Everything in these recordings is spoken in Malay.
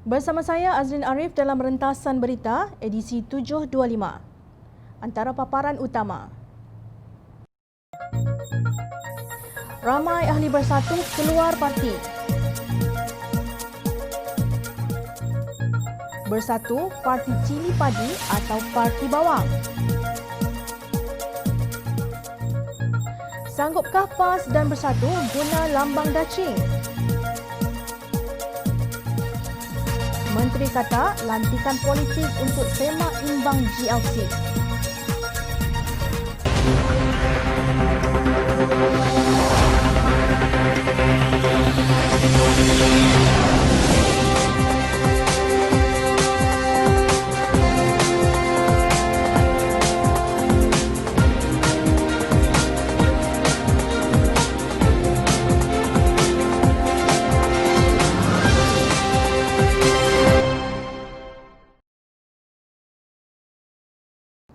Bersama saya Azrin Arif dalam rentasan berita edisi 725. Antara paparan utama. Ramai ahli Bersatu keluar parti. Bersatu Parti Cili Padi atau Parti Bawang. Sanggupkah PAS dan Bersatu guna lambang dacing? Menteri kata lantikan politik untuk semak imbang GLC.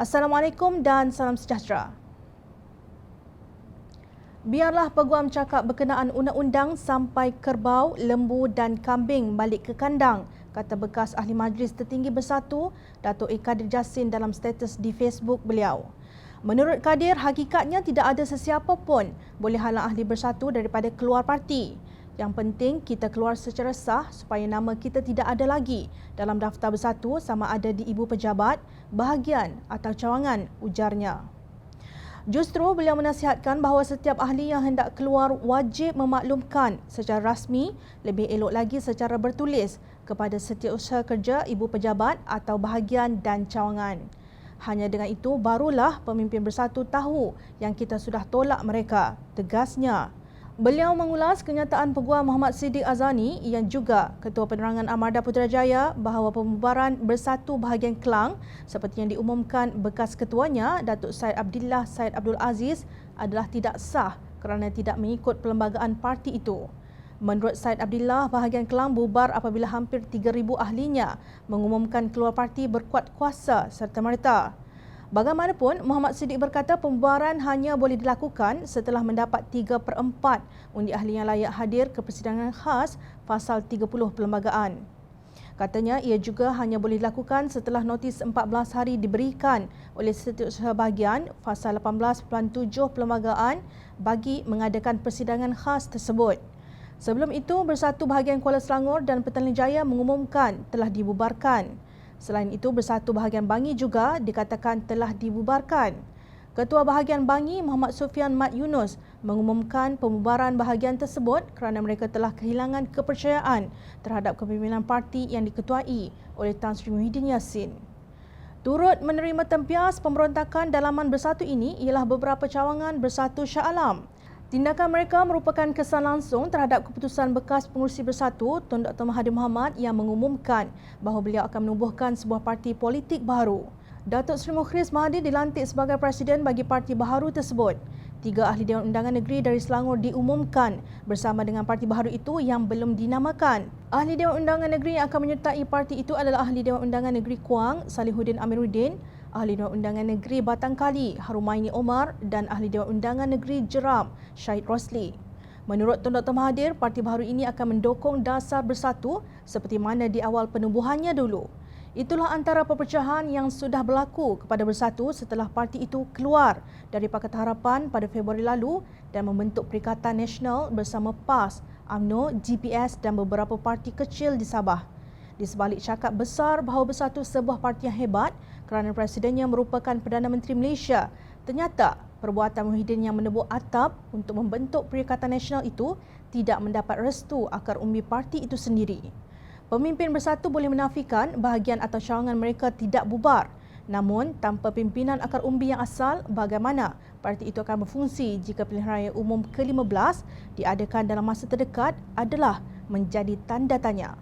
Assalamualaikum dan salam sejahtera. Biarlah peguam cakap berkenaan undang-undang sampai kerbau, lembu dan kambing balik ke kandang, kata bekas Ahli Majlis Tertinggi Bersatu, Dato' Kadir Jassin dalam status di Facebook beliau. Menurut Kadir, hakikatnya tidak ada sesiapa pun boleh halang Ahli Bersatu daripada keluar parti. Yang penting kita keluar secara sah supaya nama kita tidak ada lagi dalam daftar Bersatu sama ada di ibu pejabat, bahagian atau cawangan, ujarnya. Justru beliau menasihatkan bahawa setiap ahli yang hendak keluar wajib memaklumkan secara rasmi, lebih elok lagi secara bertulis kepada Setiausaha Kerja Ibu Pejabat atau bahagian dan cawangan. Hanya dengan itu barulah pemimpin Bersatu tahu yang kita sudah tolak mereka, tegasnya. Beliau mengulas kenyataan Peguam Muhammad Siddiq Azani yang juga Ketua Penerangan Armada Putrajaya bahawa pembubaran Bersatu bahagian Kelang seperti yang diumumkan bekas ketuanya Datuk Syed Abdillah Syed Abdul Aziz adalah tidak sah kerana tidak mengikut perlembagaan parti itu. Menurut Syed Abdillah, bahagian Kelang bubar apabila hampir 3,000 ahlinya mengumumkan keluar parti berkuat kuasa serta-merta. Bagaimanapun, Muhammad Siddiq berkata pembubaran hanya boleh dilakukan setelah mendapat 3/4 undi ahli yang layak hadir ke persidangan khas pasal 30 perlembagaan. Katanya ia juga hanya boleh dilakukan setelah notis 14 hari diberikan oleh Setiausaha Bahagian pasal 18.7 perlembagaan bagi mengadakan persidangan khas tersebut. Sebelum itu, Bersatu Bahagian Kuala Selangor dan Petaling Jaya mengumumkan telah dibubarkan. Selain itu, Bersatu Bahagian Bangi juga dikatakan telah dibubarkan. Ketua Bahagian Bangi Muhammad Sufian Mat Yunus mengumumkan pembubaran bahagian tersebut kerana mereka telah kehilangan kepercayaan terhadap kepimpinan parti yang diketuai oleh Tan Sri Muhyiddin Yassin. Turut menerima tempias pemberontakan dalaman Bersatu ini ialah beberapa cawangan Bersatu Shah Alam. Tindakan mereka merupakan kesan langsung terhadap keputusan bekas pengurusi Bersatu Tun Dr. Mahathir Mohamad yang mengumumkan bahawa beliau akan menubuhkan sebuah parti politik baru. Datuk Seri Mukhriz Mahathir dilantik sebagai presiden bagi parti baharu tersebut. 3 ahli Dewan Undangan Negeri dari Selangor diumumkan bersama dengan parti baharu itu yang belum dinamakan. Ahli Dewan Undangan Negeri yang akan menyertai parti itu adalah Ahli Dewan Undangan Negeri Kuang, Salihuddin Amiruddin, Ahli Dewan Undangan Negeri Batang Kali, Harumaini Omar dan Ahli Dewan Undangan Negeri Jeram, Syahid Rosli. Menurut Tun Dr. Mahathir, parti baharu ini akan mendukung dasar Bersatu seperti mana di awal penubuhannya dulu. Itulah antara perpecahan yang sudah berlaku kepada Bersatu setelah parti itu keluar dari Pakatan Harapan pada Februari lalu dan membentuk Perikatan Nasional bersama PAS, UMNO, GPS dan beberapa parti kecil di Sabah. Di sebalik cakap besar bahawa Bersatu sebuah parti yang hebat kerana presidennya merupakan Perdana Menteri Malaysia, ternyata perbuatan Muhyiddin yang menebuk atap untuk membentuk Perikatan Nasional itu tidak mendapat restu akar umbi parti itu sendiri. Pemimpin Bersatu boleh menafikan bahagian atau cawangan mereka tidak bubar, namun tanpa pimpinan akar umbi yang asal, bagaimana parti itu akan berfungsi jika pilihan raya umum ke-15 diadakan dalam masa terdekat adalah menjadi tanda tanya.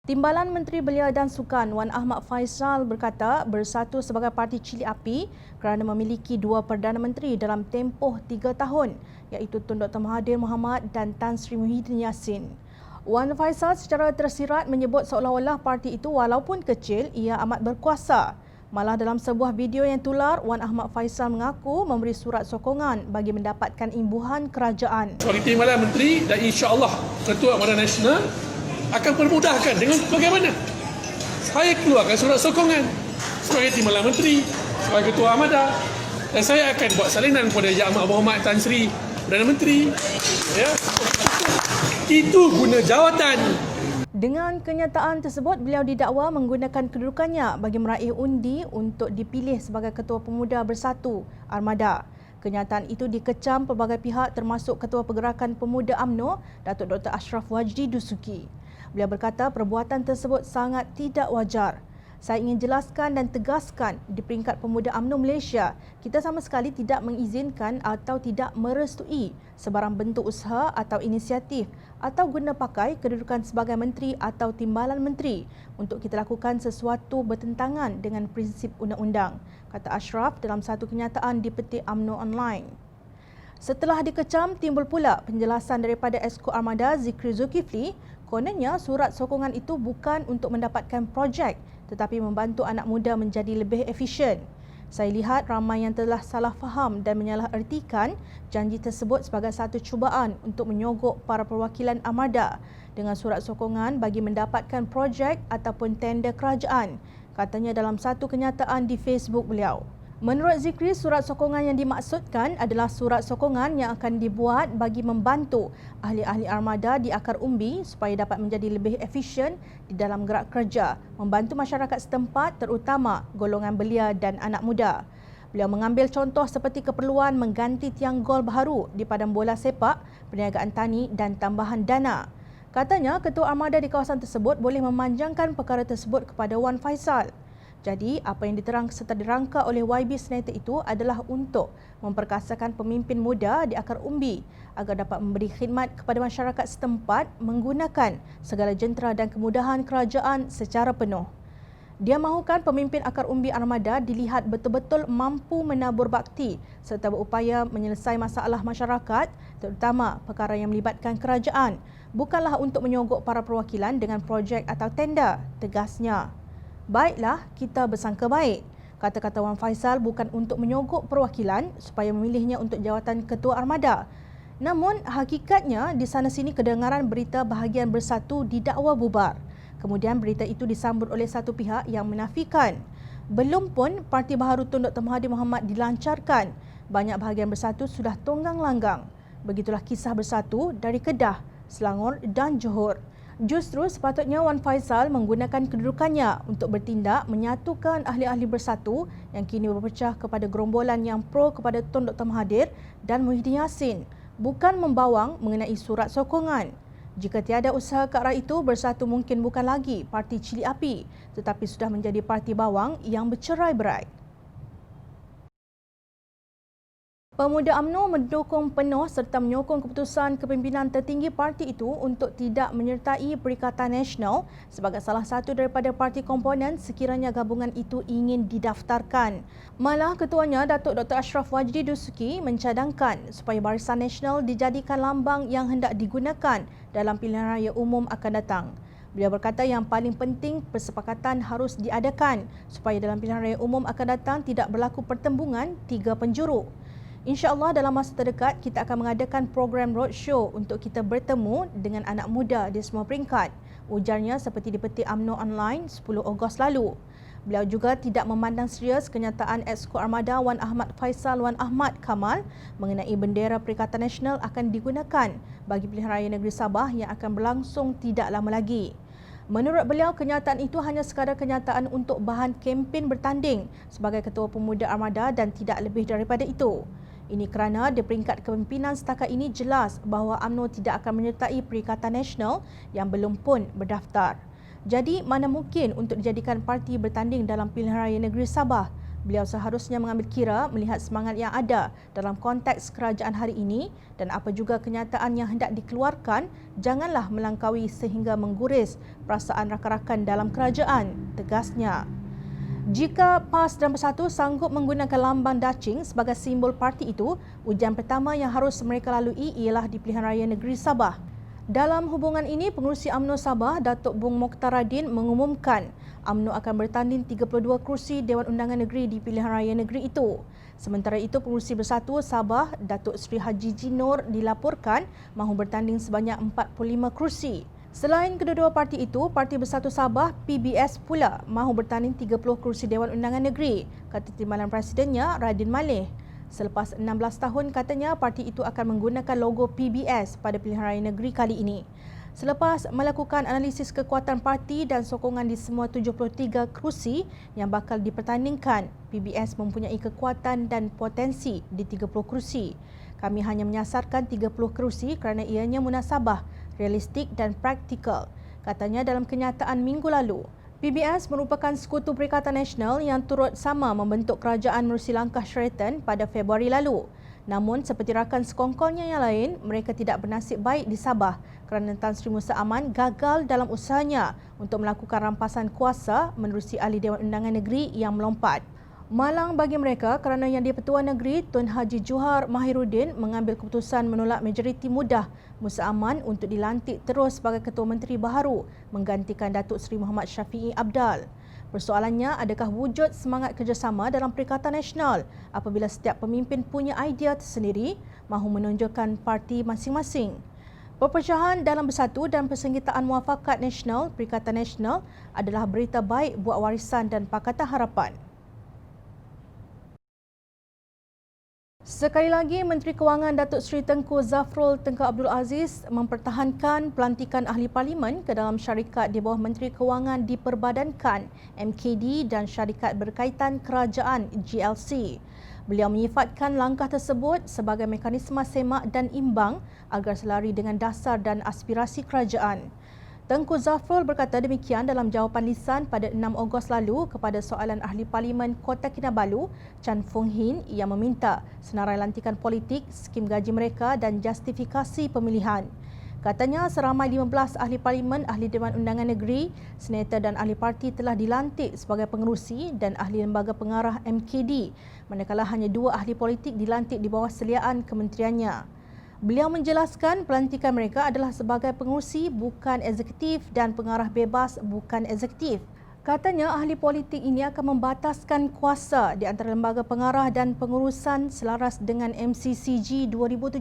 Timbalan Menteri Belia dan Sukan Wan Ahmad Faisal berkata Bersatu sebagai parti cili api kerana memiliki 2 Perdana Menteri dalam tempoh 3 tahun iaitu Tun Dr. Mahathir Mohamad dan Tan Sri Muhyiddin Yassin. Wan Faisal secara tersirat menyebut seolah-olah parti itu walaupun kecil ia amat berkuasa. Malah dalam sebuah video yang tular, Wan Ahmad Faisal mengaku memberi surat sokongan bagi mendapatkan imbuhan kerajaan. Sebagai Timbalan Menteri dan insya-Allah Ketua Armada Nasional akan permudahkan dengan bagaimana saya keluarkan surat sokongan sebagai Timbalan Menteri, sebagai Ketua Armada, dan saya akan buat salinan kepada Yang Amat Berhormat Tan Sri Perdana Menteri. Ya. Itu guna jawatan. Dengan kenyataan tersebut, beliau didakwa menggunakan kedudukannya bagi meraih undi untuk dipilih sebagai Ketua Pemuda Bersatu Armada. Kenyataan itu dikecam pelbagai pihak termasuk Ketua Pergerakan Pemuda UMNO, Datuk Dr. Ashraf Wajdi Dusuki. Beliau berkata perbuatan tersebut sangat tidak wajar. Saya ingin jelaskan dan tegaskan di peringkat Pemuda UMNO Malaysia, kita sama sekali tidak mengizinkan atau tidak merestui sebarang bentuk usaha atau inisiatif atau guna pakai kedudukan sebagai menteri atau timbalan menteri untuk kita lakukan sesuatu bertentangan dengan prinsip undang-undang, kata Ashraf dalam satu kenyataan di peti UMNO Online. Setelah dikecam, timbul pula penjelasan daripada Esko Armada Zikri Zulkifli, kononnya surat sokongan itu bukan untuk mendapatkan projek tetapi membantu anak muda menjadi lebih efisien. Saya lihat ramai yang telah salah faham dan menyalahertikan janji tersebut sebagai satu cubaan untuk menyogok para perwakilan Armada dengan surat sokongan bagi mendapatkan projek ataupun tender kerajaan, katanya dalam satu kenyataan di Facebook beliau. Menurut Zikri, surat sokongan yang dimaksudkan adalah surat sokongan yang akan dibuat bagi membantu ahli-ahli armada di akar umbi supaya dapat menjadi lebih efisien di dalam gerak kerja, membantu masyarakat setempat terutama golongan belia dan anak muda. Beliau mengambil contoh seperti keperluan mengganti tiang gol baharu di padang bola sepak, perniagaan tani dan tambahan dana. Katanya, Ketua Armada di kawasan tersebut boleh memanjangkan perkara tersebut kepada Wan Faisal. Jadi, apa yang diterang serta dirangka oleh YB Senator itu adalah untuk memperkasakan pemimpin muda di akar umbi agar dapat memberi khidmat kepada masyarakat setempat menggunakan segala jentera dan kemudahan kerajaan secara penuh. Dia mahukan pemimpin akar umbi armada dilihat betul-betul mampu menabur bakti serta berupaya menyelesaikan masalah masyarakat, terutama perkara yang melibatkan kerajaan, bukanlah untuk menyogok para perwakilan dengan projek atau tender, tegasnya. Baiklah, kita bersangka baik. Kata-kata Wan Faisal bukan untuk menyogok perwakilan supaya memilihnya untuk jawatan Ketua Armada. Namun, hakikatnya di sana sini kedengaran berita bahagian bersatu didakwa bubar. Kemudian berita itu disambut oleh satu pihak yang menafikan. Belum pun Parti Baharu Tun Dr. Mahathir Mohamad dilancarkan, banyak bahagian bersatu sudah tunggang langgang. Begitulah kisah bersatu dari Kedah, Selangor dan Johor. Justru sepatutnya Wan Faisal menggunakan kedudukannya untuk bertindak menyatukan ahli-ahli bersatu yang kini berpecah kepada gerombolan yang pro kepada Tun Dr. Mahathir dan Muhyiddin Yassin, bukan membawang mengenai surat sokongan. Jika tiada usaha ke arah itu, bersatu mungkin bukan lagi parti cili api tetapi sudah menjadi parti bawang yang bercerai-berai. Pemuda UMNO mendukung penuh serta menyokong keputusan kepimpinan tertinggi parti itu untuk tidak menyertai Perikatan Nasional sebagai salah satu daripada parti komponen sekiranya gabungan itu ingin didaftarkan. Malah ketuanya Datuk Dr. Ashraf Wajdi Dusuki mencadangkan supaya Barisan Nasional dijadikan lambang yang hendak digunakan dalam pilihan raya umum akan datang. Beliau berkata yang paling penting persepakatan harus diadakan supaya dalam pilihan raya umum akan datang tidak berlaku pertembungan tiga penjuru. InsyaAllah dalam masa terdekat kita akan mengadakan program roadshow untuk kita bertemu dengan anak muda di semua peringkat, ujarnya seperti di peti UMNO Online 10 Ogos lalu. Beliau juga tidak memandang serius kenyataan Esko Armada Wan Ahmad Faisal Wan Ahmad Kamal mengenai bendera Perikatan Nasional akan digunakan bagi pilihan raya negeri Sabah yang akan berlangsung tidak lama lagi. Menurut beliau, kenyataan itu hanya sekadar kenyataan untuk bahan kempen bertanding sebagai Ketua Pemuda Armada dan tidak lebih daripada itu. Ini kerana di peringkat kepimpinan setakat ini jelas bahawa UMNO tidak akan menyertai Perikatan Nasional yang belum pun berdaftar. Jadi, mana mungkin untuk dijadikan parti bertanding dalam pilihan raya negeri Sabah? Beliau seharusnya mengambil kira melihat semangat yang ada dalam konteks kerajaan hari ini dan apa juga kenyataan yang hendak dikeluarkan, janganlah melangkaui sehingga mengguris perasaan rakan-rakan dalam kerajaan, tegasnya. Jika PAS dan Bersatu sanggup menggunakan lambang dacing sebagai simbol parti itu, ujian pertama yang harus mereka lalui ialah di pilihan raya negeri Sabah. Dalam hubungan ini, Pengerusi UMNO Sabah, Datuk Bung Mokhtaradin mengumumkan UMNO akan bertanding 32 kerusi Dewan Undangan Negeri di pilihan raya negeri itu. Sementara itu, Pengerusi Bersatu Sabah, Datuk Seri Haji Jinor dilaporkan mahu bertanding sebanyak 45 kerusi. Selain kedua-dua parti itu, Parti Bersatu Sabah, PBS pula mahu bertanding 30 kerusi Dewan Undangan Negeri, kata Timbalan Presidennya Radin Maleh. Selepas 16 tahun, katanya parti itu akan menggunakan logo PBS pada pilihan raya negeri kali ini. Selepas melakukan analisis kekuatan parti dan sokongan di semua 73 kerusi yang bakal dipertandingkan, PBS mempunyai kekuatan dan potensi di 30 kerusi. Kami hanya menyasarkan 30 kerusi kerana ianya munasabah, realistik dan praktikal, katanya dalam kenyataan minggu lalu. PBS merupakan sekutu Perikatan Nasional yang turut sama membentuk kerajaan menerusi langkah Sheraton pada Februari lalu. Namun, seperti rakan sekongkolnya yang lain, mereka tidak bernasib baik di Sabah kerana Tan Sri Musa Aman gagal dalam usahanya untuk melakukan rampasan kuasa menerusi ahli Dewan Undangan Negeri yang melompat. Malang bagi mereka kerana Yang di-Pertua Negeri Tun Haji Johar Mahiruddin mengambil keputusan menolak majoriti mudah Musa Aman untuk dilantik terus sebagai Ketua Menteri baharu menggantikan Datuk Seri Muhammad Syafiee Abdal. Persoalannya, adakah wujud semangat kerjasama dalam Perikatan Nasional apabila setiap pemimpin punya idea tersendiri mahu menonjolkan parti masing-masing? Perpecahan dalam Bersatu dan persengketaan Muafakat Nasional Perikatan Nasional adalah berita baik buat warisan dan Pakatan Harapan. Sekali lagi, Menteri Kewangan Datuk Seri Tengku Zafrul Tengku Abdul Aziz mempertahankan pelantikan ahli parlimen ke dalam syarikat di bawah Menteri Kewangan diperbadankan MKD dan syarikat berkaitan kerajaan GLC. Beliau menyifatkan langkah tersebut sebagai mekanisme semak dan imbang agar selari dengan dasar dan aspirasi kerajaan. Tengku Zafrul berkata demikian dalam jawapan lisan pada 6 Ogos lalu kepada soalan ahli parlimen Kota Kinabalu, Chan Fung Hin, yang meminta senarai lantikan politik, skim gaji mereka dan justifikasi pemilihan. Katanya seramai 15 ahli parlimen, ahli Dewan Undangan Negeri, senator dan ahli parti telah dilantik sebagai pengerusi dan ahli lembaga pengarah MKD, manakala hanya 2 ahli politik dilantik di bawah seliaan kementeriannya. Beliau menjelaskan pelantikan mereka adalah sebagai pengerusi bukan eksekutif dan pengarah bebas bukan eksekutif. Katanya ahli politik ini akan membataskan kuasa di antara lembaga pengarah dan pengurusan selaras dengan MCCG 2017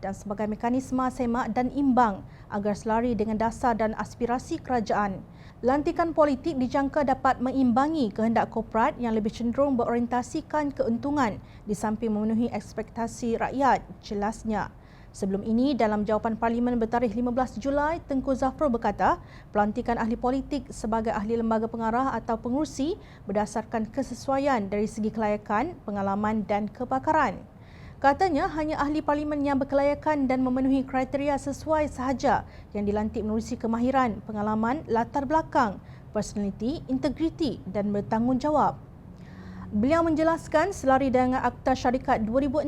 dan sebagai mekanisme semak dan imbang agar selari dengan dasar dan aspirasi kerajaan. Lantikan politik dijangka dapat mengimbangi kehendak korporat yang lebih cenderung berorientasikan keuntungan di samping memenuhi ekspektasi rakyat, jelasnya. Sebelum ini, dalam jawapan Parlimen bertarikh 15 Julai, Tengku Zafrul berkata pelantikan ahli politik sebagai ahli lembaga pengarah atau pengerusi berdasarkan kesesuaian dari segi kelayakan, pengalaman dan kepakaran. Katanya hanya ahli parlimen yang berkelayakan dan memenuhi kriteria sesuai sahaja yang dilantik menerusi kemahiran, pengalaman, latar belakang, personaliti, integriti dan bertanggungjawab. Beliau menjelaskan selari dengan Akta Syarikat 2016,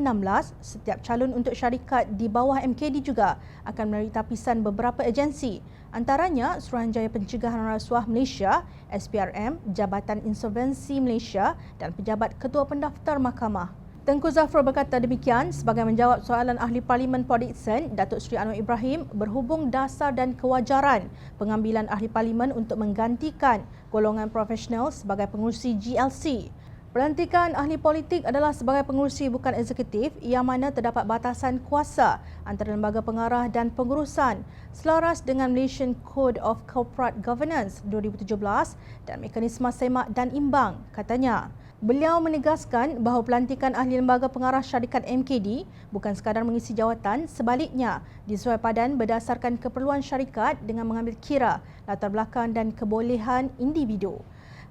setiap calon untuk syarikat di bawah MKD juga akan melalui tapisan beberapa agensi, antaranya Suruhanjaya Pencegahan Rasuah Malaysia, SPRM, Jabatan Insolvensi Malaysia dan Pejabat Ketua Pendaftar Mahkamah. Tengku Zafrul berkata demikian sebagai menjawab soalan ahli parlimen Port Dickson, Datuk Seri Anwar Ibrahim, berhubung dasar dan kewajaran pengambilan ahli parlimen untuk menggantikan golongan profesional sebagai pengerusi GLC. Pelantikan ahli politik adalah sebagai pengerusi bukan eksekutif yang mana terdapat batasan kuasa antara lembaga pengarah dan pengurusan selaras dengan Malaysian Code of Corporate Governance 2017 dan mekanisme semak dan imbang, katanya. Beliau menegaskan bahawa pelantikan ahli lembaga pengarah syarikat MKD bukan sekadar mengisi jawatan, sebaliknya disesuai padan berdasarkan keperluan syarikat dengan mengambil kira latar belakang dan kebolehan individu.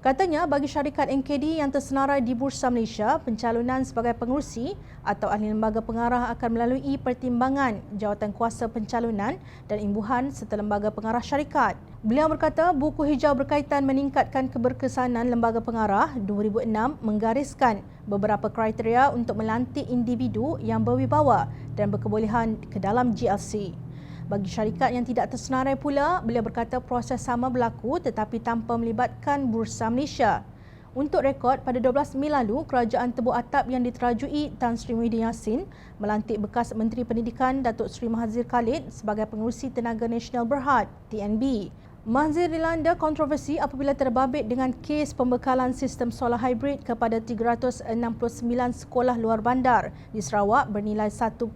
Katanya bagi syarikat MKD yang tersenarai di Bursa Malaysia, pencalonan sebagai pengerusi atau ahli lembaga pengarah akan melalui pertimbangan jawatan kuasa pencalonan dan imbuhan serta lembaga pengarah syarikat. Beliau berkata buku hijau berkaitan meningkatkan keberkesanan lembaga pengarah 2006 menggariskan beberapa kriteria untuk melantik individu yang berwibawa dan berkebolehan ke dalam GLC. Bagi syarikat yang tidak tersenarai pula, beliau berkata proses sama berlaku tetapi tanpa melibatkan Bursa Malaysia. Untuk rekod, pada 12 Mei lalu, Kerajaan Tebuk Atap yang diterajui Tan Sri Muhyiddin Yassin melantik bekas Menteri Pendidikan Datuk Seri Mahathir Khalid sebagai Pengerusi Tenaga Nasional Berhad, TNB. Mahathir dilanda kontroversi apabila terbabit dengan kes pembekalan sistem solar hybrid kepada 369 sekolah luar bandar di Sarawak bernilai 1.25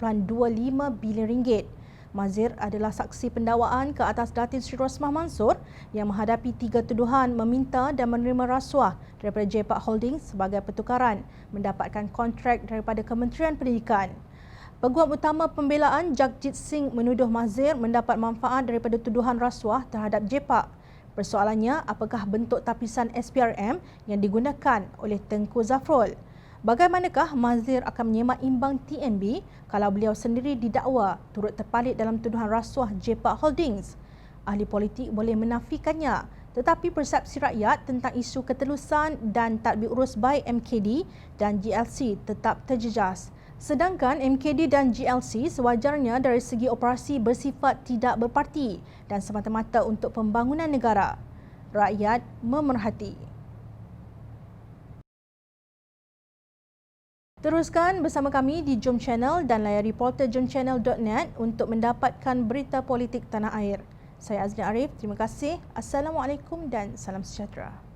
bilion ringgit. Mahathir adalah saksi pendakwaan ke atas Datin Sri Rosmah Mansor yang menghadapi 3 tuduhan meminta dan menerima rasuah daripada JPAC Holdings sebagai pertukaran mendapatkan kontrak daripada Kementerian Pendidikan. Peguam utama pembelaan Jagjit Singh menuduh Mahathir mendapat manfaat daripada tuduhan rasuah terhadap JPAC. Persoalannya, apakah bentuk tapisan SPRM yang digunakan oleh Tengku Zafrul? Bagaimanakah Mahathir akan menyemak imbang TNB kalau beliau sendiri didakwa turut terpalit dalam tuduhan rasuah JPAC Holdings? Ahli politik boleh menafikannya, tetapi persepsi rakyat tentang isu ketelusan dan tadbir urus baik MKD dan GLC tetap terjejas. Sedangkan MKD dan GLC sewajarnya dari segi operasi bersifat tidak berparti dan semata-mata untuk pembangunan negara. Rakyat memerhati. Teruskan bersama kami di Jom Channel dan layari portaljomchannel.net untuk mendapatkan berita politik tanah air. Saya Azlin Arif, terima kasih. Assalamualaikum dan salam sejahtera.